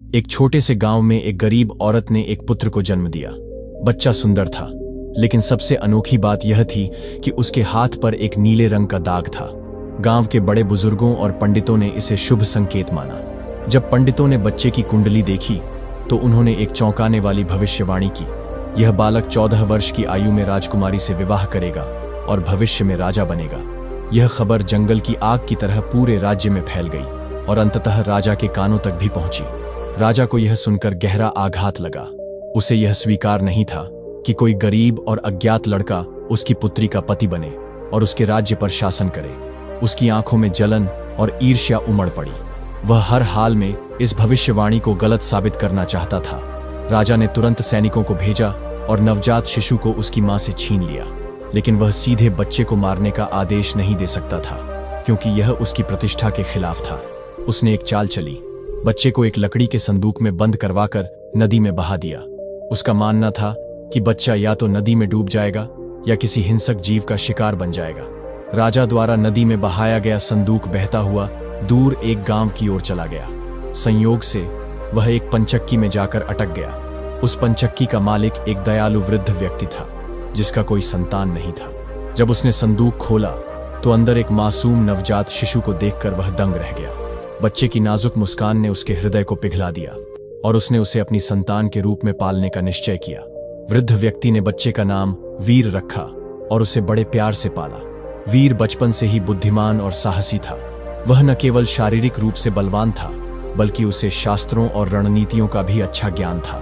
एक छोटे से गांव में एक गरीब औरत ने एक पुत्र को जन्म दिया। बच्चा सुंदर था, लेकिन सबसे अनोखी बात यह थी कि उसके हाथ पर एक नीले रंग का दाग था। गांव के बड़े बुजुर्गों और पंडितों ने इसे शुभ संकेत माना। जब पंडितों ने बच्चे की कुंडली देखी तो उन्होंने एक चौंकाने वाली भविष्यवाणी की। यह बालक 14 वर्ष की आयु में राजकुमारी से विवाह करेगा और भविष्य में राजा बनेगा। यह खबर जंगल की आग की तरह पूरे राज्य में फैल गई और अंततः राजा के कानों तक भी पहुंची। राजा को यह सुनकर गहरा आघात लगा। उसे यह स्वीकार नहीं था कि कोई गरीब और अज्ञात लड़का उसकी पुत्री का पति बने और उसके राज्य पर शासन करे। उसकी आंखों में जलन और ईर्ष्या उमड़ पड़ी। वह हर हाल में इस भविष्यवाणी को गलत साबित करना चाहता था। राजा ने तुरंत सैनिकों को भेजा और नवजात शिशु को उसकी मां से छीन लिया, लेकिन वह सीधे बच्चे को मारने का आदेश नहीं दे सकता था, क्योंकि यह उसकी प्रतिष्ठा के खिलाफ था। उसने एक चाल चली। बच्चे को एक लकड़ी के संदूक में बंद करवाकर नदी में बहा दिया। उसका मानना था कि बच्चा या तो नदी में डूब जाएगा या किसी हिंसक जीव का शिकार बन जाएगा। राजा द्वारा नदी में बहाया गया संदूक बहता हुआ दूर एक गांव की ओर चला गया। संयोग से वह एक पंचक्की में जाकर अटक गया। उस पंचक्की का मालिक एक दयालु वृद्ध व्यक्ति था, जिसका कोई संतान नहीं था। जब उसने संदूक खोला तो अंदर एक मासूम नवजात शिशु को देखकर वह दंग रह गया। बच्चे की नाजुक मुस्कान ने उसके हृदय को पिघला दिया और उसने उसे अपनी संतान के रूप में पालने का निश्चय किया। वृद्ध व्यक्ति ने बच्चे का नाम वीर रखा और उसे बड़े प्यार से पाला। वीर बचपन से ही बुद्धिमान और साहसी था। वह न केवल शारीरिक रूप से बलवान था, बल्कि उसे शास्त्रों और रणनीतियों का भी अच्छा ज्ञान था।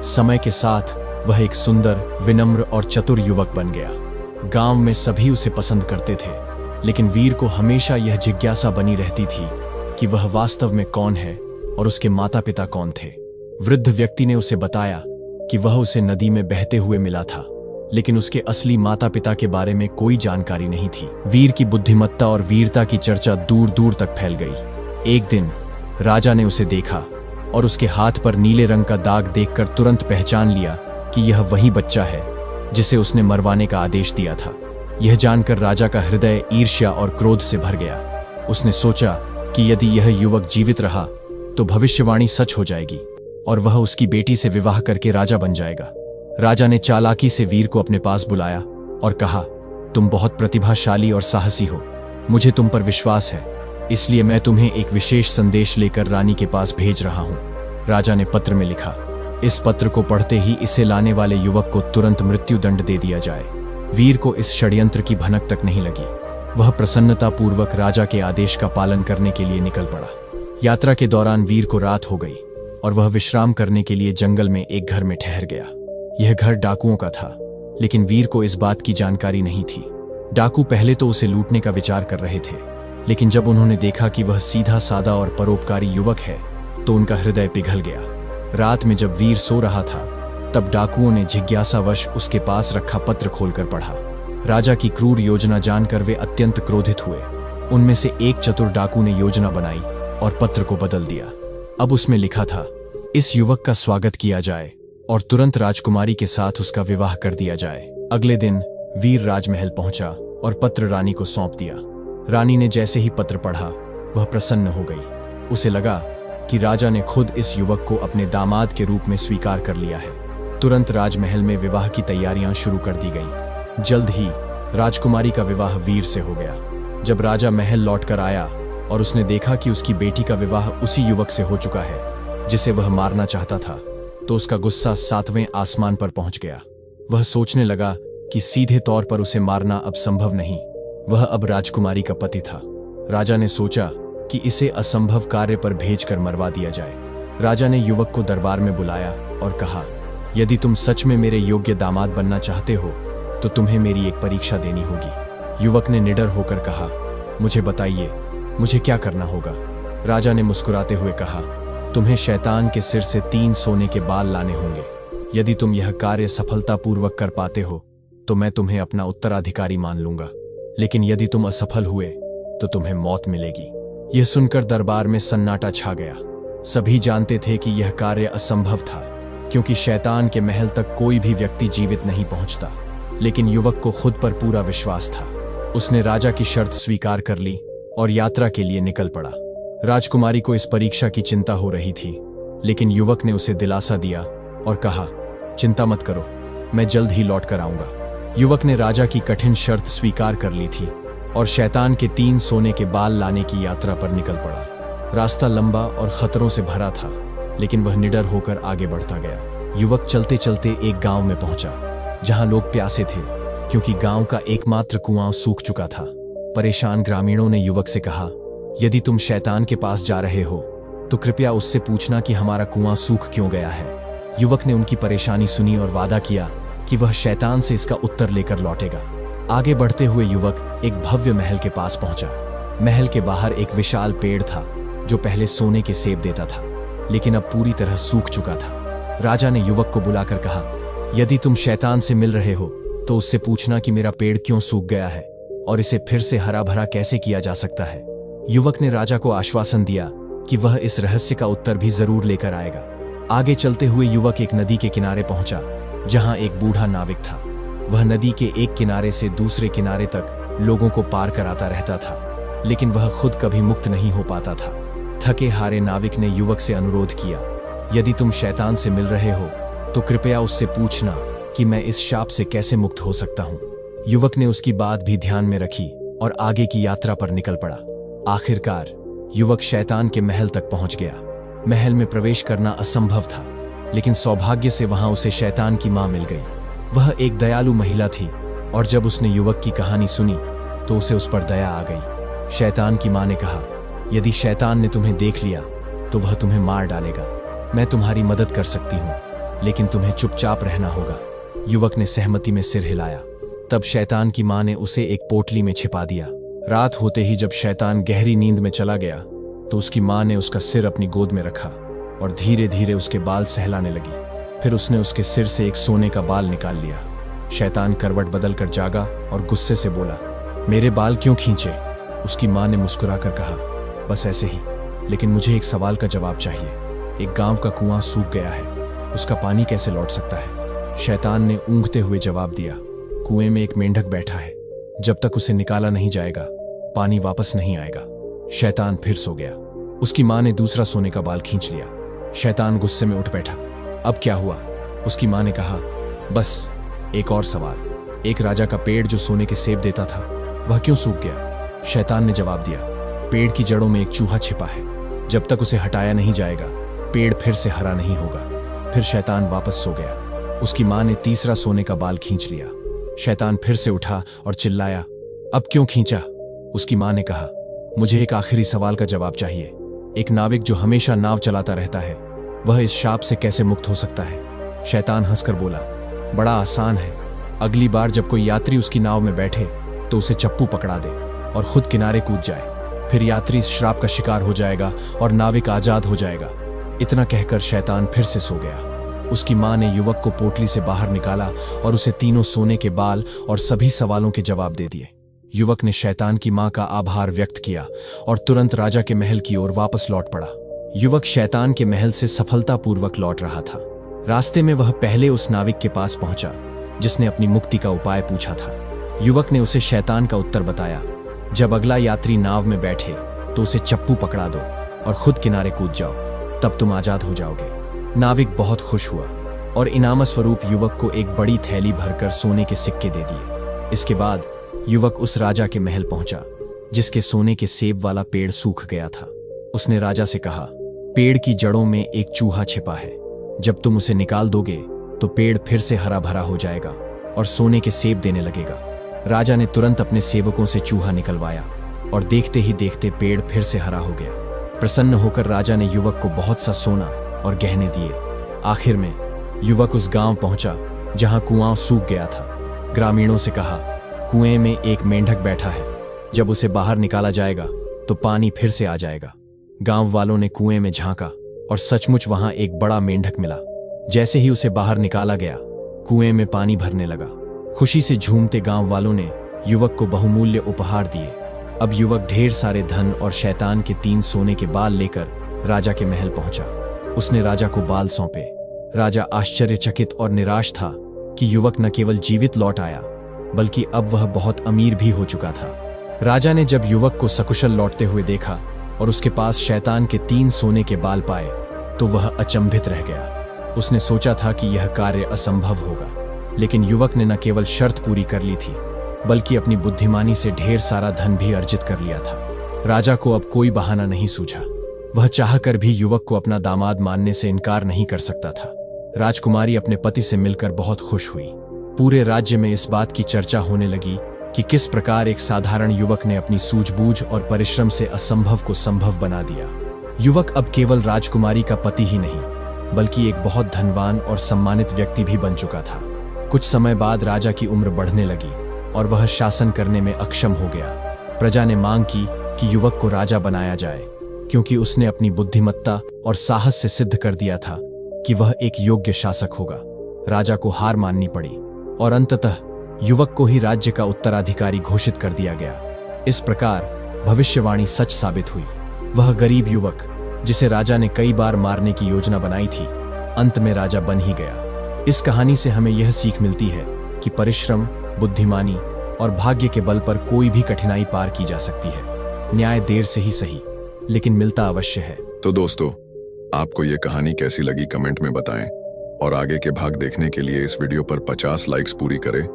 समय के साथ वह एक सुंदर, विनम्र और चतुर युवक बन गया। गांव में सभी उसे पसंद करते थे, लेकिन वीर को हमेशा यह जिज्ञासा बनी रहती थी कि वह वास्तव में कौन है और उसके माता पिता कौन थे। वृद्ध व्यक्ति ने उसे बताया कि वह उसे नदी में बहते हुए मिला था, लेकिन उसके असली माता पिता के बारे में कोई जानकारी नहीं थी। वीर की बुद्धिमत्ता और वीरता की चर्चा दूर दूर तक फैल गई। एक दिन राजा ने उसे देखा और उसके हाथ पर नीले रंग का दाग देखकर तुरंत पहचान लिया कि यह वही बच्चा है जिसे उसने मरवाने का आदेश दिया था। यह जानकर राजा का हृदय ईर्ष्या और क्रोध से भर गया। उसने सोचा कि यदि यह युवक जीवित रहा तो भविष्यवाणी सच हो जाएगी और वह उसकी बेटी से विवाह करके राजा बन जाएगा। राजा ने चालाकी से वीर को अपने पास बुलाया और कहा, तुम बहुत प्रतिभाशाली और साहसी हो। मुझे तुम पर विश्वास है, इसलिए मैं तुम्हें एक विशेष संदेश लेकर रानी के पास भेज रहा हूं। राजा ने पत्र में लिखा, इस पत्र को पढ़ते ही इसे लाने वाले युवक को तुरंत मृत्युदंड दे दिया जाए। वीर को इस षड्यंत्र की भनक तक नहीं लगी। वह प्रसन्नतापूर्वक राजा के आदेश का पालन करने के लिए निकल पड़ा। यात्रा के दौरान वीर को रात हो गई और वह विश्राम करने के लिए जंगल में एक घर में ठहर गया। यह घर डाकुओं का था, लेकिन वीर को इस बात की जानकारी नहीं थी। डाकू पहले तो उसे लूटने का विचार कर रहे थे, लेकिन जब उन्होंने देखा कि वह सीधा साधा और परोपकारी युवक है तो उनका हृदय पिघल गया। रात में जब वीर सो रहा था तब डाकुओं ने जिज्ञासावश उसके पास रखा पत्र खोलकर पढ़ा। राजा की क्रूर योजना जानकर वे अत्यंत क्रोधित हुए। उनमें से एक चतुर डाकू ने योजना बनाई और पत्र को बदल दिया। अब उसमें लिखा था, इस युवक का स्वागत किया जाए और तुरंत राजकुमारी के साथ उसका विवाह कर दिया जाए। अगले दिन वीर राजमहल पहुंचा और पत्र रानी को सौंप दिया। रानी ने जैसे ही पत्र पढ़ा वह प्रसन्न हो गई। उसे लगा कि राजा ने खुद इस युवक को अपने दामाद के रूप में स्वीकार कर लिया है। तुरंत राजमहल में विवाह की तैयारियां शुरू कर दी गईं। जल्द ही राजकुमारी का विवाह वीर से हो गया। जब राजा महल लौटकर आया और उसने देखा कि उसकी बेटी का विवाह उसी युवक से हो चुका है जिसे वह मारना चाहता था, तो उसका गुस्सा 7वें आसमान पर पहुंच गया। वह सोचने लगा कि सीधे तौर पर उसे मारना अब संभव नहीं। वह अब राजकुमारी का पति था। राजा ने सोचा कि इसे असंभव कार्य पर भेजकर मरवा दिया जाए। राजा ने युवक को दरबार में बुलाया और कहा, यदि तुम सच में मेरे योग्य दामाद बनना चाहते हो तो तुम्हें मेरी एक परीक्षा देनी होगी। युवक ने निडर होकर कहा, मुझे बताइए, मुझे क्या करना होगा? राजा ने मुस्कुराते हुए कहा, तुम्हें शैतान के सिर से 3 सोने के बाल लाने होंगे। यदि तुम यह कार्य सफलतापूर्वक कर पाते हो तो मैं तुम्हें अपना उत्तराधिकारी मान लूंगा, लेकिन यदि तुम असफल हुए तो तुम्हें मौत मिलेगी। यह सुनकर दरबार में सन्नाटा छा गया। सभी जानते थे कि यह कार्य असंभव था, क्योंकि शैतान के महल तक कोई भी व्यक्ति जीवित नहीं पहुंचता। लेकिन युवक को खुद पर पूरा विश्वास था। उसने राजा की शर्त स्वीकार कर ली और यात्रा के लिए निकल पड़ा। राजकुमारी को इस परीक्षा की चिंता हो रही थी, लेकिन युवक ने उसे दिलासा दिया और कहा, चिंता मत करो, मैं जल्द ही लौट कर आऊंगा। युवक ने राजा की कठिन शर्त स्वीकार कर ली थी और शैतान के 3 सोने के बाल लाने की यात्रा पर निकल पड़ा। रास्ता लंबा और खतरों से भरा था, लेकिन वह निडर होकर आगे बढ़ता गया। युवक चलते चलते एक गांव में पहुंचा, जहां लोग प्यासे थे, क्योंकि गांव का एकमात्र कुआं सूख चुका था। परेशान ग्रामीणों ने युवक से कहा, यदि तुम शैतान के पास जा रहे हो तो कृपया उससे पूछना कि हमारा कुआं सूख क्यों गया है। युवक ने उनकी परेशानी सुनी और वादा किया कि वह शैतान से इसका उत्तर लेकर लौटेगा। आगे बढ़ते हुए युवक एक भव्य महल के पास पहुंचा। महल के बाहर एक विशाल पेड़ था जो पहले सोने के सेब देता था, लेकिन अब पूरी तरह सूख चुका था। राजा ने युवक को बुलाकर कहा, यदि तुम शैतान से मिल रहे हो तो उससे पूछना कि मेरा पेड़ क्यों सूख गया है और इसे फिर से हरा भरा कैसे किया जा सकता है। युवक ने राजा को आश्वासन दिया कि वह इस रहस्य का उत्तर भी जरूर लेकर आएगा। आगे चलते हुए युवक एक नदी के किनारे पहुंचा, जहां एक बूढ़ा नाविक था। वह नदी के एक किनारे से दूसरे किनारे तक लोगों को पार कराता रहता था, लेकिन वह खुद कभी मुक्त नहीं हो पाता था। थके हारे नाविक ने युवक से अनुरोध किया, यदि तुम शैतान से मिल रहे हो तो कृपया उससे पूछना कि मैं इस शाप से कैसे मुक्त हो सकता हूं। युवक ने उसकी बात भी ध्यान में रखी और आगे की यात्रा पर निकल पड़ा। आखिरकार युवक शैतान के महल तक पहुंच गया। महल में प्रवेश करना असंभव था, लेकिन सौभाग्य से वहां उसे शैतान की मां मिल गई। वह एक दयालु महिला थी और जब उसने युवक की कहानी सुनी तो उसे उस पर दया आ गई। शैतान की मां ने कहा, यदि शैतान ने तुम्हें देख लिया तो वह तुम्हें मार डालेगा। मैं तुम्हारी मदद कर सकती हूँ, लेकिन तुम्हें चुपचाप रहना होगा। युवक ने सहमति में सिर हिलाया। तब शैतान की मां ने उसे एक पोटली में छिपा दिया। रात होते ही जब शैतान गहरी नींद में चला गया तो उसकी मां ने उसका सिर अपनी गोद में रखा और धीरे धीरे उसके बाल सहलाने लगी। फिर उसने उसके सिर से एक सोने का बाल निकाल लिया। शैतान करवट बदलकर जागा और गुस्से से बोला, मेरे बाल क्यों खींचे? उसकी मां ने मुस्कुराकर कहा, बस ऐसे ही, लेकिन मुझे एक सवाल का जवाब चाहिए। एक गांव का कुआं सूख गया है, उसका पानी कैसे लौट सकता है? शैतान ने ऊँघते हुए जवाब दिया, कुएं में एक मेंढक बैठा है, जब तक उसे निकाला नहीं जाएगा पानी वापस नहीं आएगा। शैतान फिर सो गया। उसकी मां ने दूसरा सोने का बाल खींच लिया। शैतान गुस्से में उठ बैठा। अब क्या हुआ? उसकी मां ने कहा, बस एक और सवाल। एक राजा का पेड़ जो सोने के सेब देता था, वह क्यों सूख गया? शैतान ने जवाब दिया, पेड़ की जड़ों में एक चूहा छिपा है, जब तक उसे हटाया नहीं जाएगा पेड़ फिर से हरा नहीं होगा। फिर शैतान वापस सो गया। उसकी मां ने तीसरा सोने का बाल खींच लिया। शैतान फिर से उठा और चिल्लाया, अब क्यों खींचा? उसकी मां ने कहा, मुझे एक आखिरी सवाल का जवाब चाहिए। एक नाविक जो हमेशा नाव चलाता रहता है, वह इस शाप से कैसे मुक्त हो सकता है? शैतान हंसकर बोला, बड़ा आसान है। अगली बार जब कोई यात्री उसकी नाव में बैठे तो उसे चप्पू पकड़ा दे और खुद किनारे कूद जाए। फिर यात्री इस श्राप का शिकार हो जाएगा और नाविक आजाद हो जाएगा। इतना कहकर शैतान फिर से सो गया। उसकी मां ने युवक को पोटली से बाहर निकाला और उसे तीनों सोने के बाल और सभी सवालों के जवाब दे दिए। युवक ने शैतान की मां का आभार व्यक्त किया और तुरंत राजा के महल की ओर वापस लौट पड़ा। युवक शैतान के महल से सफलतापूर्वक लौट रहा था। रास्ते में वह पहले उस नाविक के पास पहुंचा जिसने अपनी मुक्ति का उपाय पूछा था। युवक ने उसे शैतान का उत्तर बताया, जब अगला यात्री नाव में बैठे तो उसे चप्पू पकड़ा दो और खुद किनारे कूद जाओ, तब तुम आजाद हो जाओगे। नाविक बहुत खुश हुआ और इनाम स्वरूप युवक को एक बड़ी थैली भरकर सोने के सिक्के दे दिए। इसके बाद युवक उस राजा के महल पहुंचा जिसके सोने के सेब वाला पेड़ सूख गया था। उसने राजा से कहा, पेड़ की जड़ों में एक चूहा छिपा है, जब तुम उसे निकाल दोगे तो पेड़ फिर से हरा भरा हो जाएगा और सोने के सेब देने लगेगा। राजा ने तुरंत अपने सेवकों से चूहा निकलवाया और देखते ही देखते पेड़ फिर से हरा हो गया। प्रसन्न होकर राजा ने युवक को बहुत सा सोना और गहने दिए। आखिर में युवक उस गांव पहुंचा जहां कुआं सूख गया था। ग्रामीणों से कहा, कुएं में एक मेंढक बैठा है, जब उसे बाहर निकाला जाएगा तो पानी फिर से आ जाएगा। गांव वालों ने कुएं में झांका और सचमुच वहां एक बड़ा मेंढक मिला। जैसे ही उसे बाहर निकाला गया, कुएं में पानी भरने लगा। खुशी से झूमते गांव वालों ने युवक को बहुमूल्य उपहार दिए। अब युवक ढेर सारे धन और शैतान के 3 सोने के बाल लेकर राजा के महल पहुंचा। उसने राजा को बाल सौंपे। राजा आश्चर्यचकित और निराश था कि युवक न केवल जीवित लौट आया, बल्कि अब वह बहुत अमीर भी हो चुका था। राजा ने जब युवक को सकुशल लौटते हुए देखा और उसके पास शैतान के 3 सोने के बाल पाए, तो वह अचंभित रह गया। उसने सोचा था कि यह कार्य असंभव होगा, लेकिन युवक ने न केवल शर्त पूरी कर ली थी, बल्कि अपनी बुद्धिमानी से ढेर सारा धन भी अर्जित कर लिया था। राजा को अब कोई बहाना नहीं सूझा। वह चाहकर भी युवक को अपना दामाद मानने से इनकार नहीं कर सकता था। राजकुमारी अपने पति से मिलकर बहुत खुश हुई। पूरे राज्य में इस बात की चर्चा होने लगी कि किस प्रकार एक साधारण युवक ने अपनी सूझबूझ और परिश्रम से असंभव को संभव बना दिया। युवक अब केवल राजकुमारी का पति ही नहीं, बल्कि एक बहुत धनवान और सम्मानित व्यक्ति भी बन चुका था। कुछ समय बाद राजा की उम्र बढ़ने लगी और वह शासन करने में अक्षम हो गया। प्रजा ने मांग की कि युवक को राजा बनाया जाए, क्योंकि उसने अपनी बुद्धिमत्ता और साहस से सिद्ध कर दिया था कि वह एक योग्य शासक होगा। राजा को हार माननी पड़ी और अंततः युवक को ही राज्य का उत्तराधिकारी घोषित कर दिया गया। इस प्रकार भविष्यवाणी सच साबित हुई। वह गरीब युवक, जिसे राजा ने कई बार मारने की योजना बनाई थी, अंत में राजा बन ही गया। इस कहानी से हमें यह सीख मिलती है कि परिश्रम, बुद्धिमानी और भाग्य के बल पर कोई भी कठिनाई पार की जा सकती है। न्याय देर से ही सही, लेकिन मिलता अवश्य है। तो दोस्तों, आपको ये कहानी कैसी लगी कमेंट में बताएं, और आगे के भाग देखने के लिए इस वीडियो पर 50 लाइक्स पूरी करें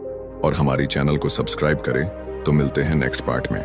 और हमारी चैनल को सब्सक्राइब करें। तो मिलते हैं नेक्स्ट पार्ट में।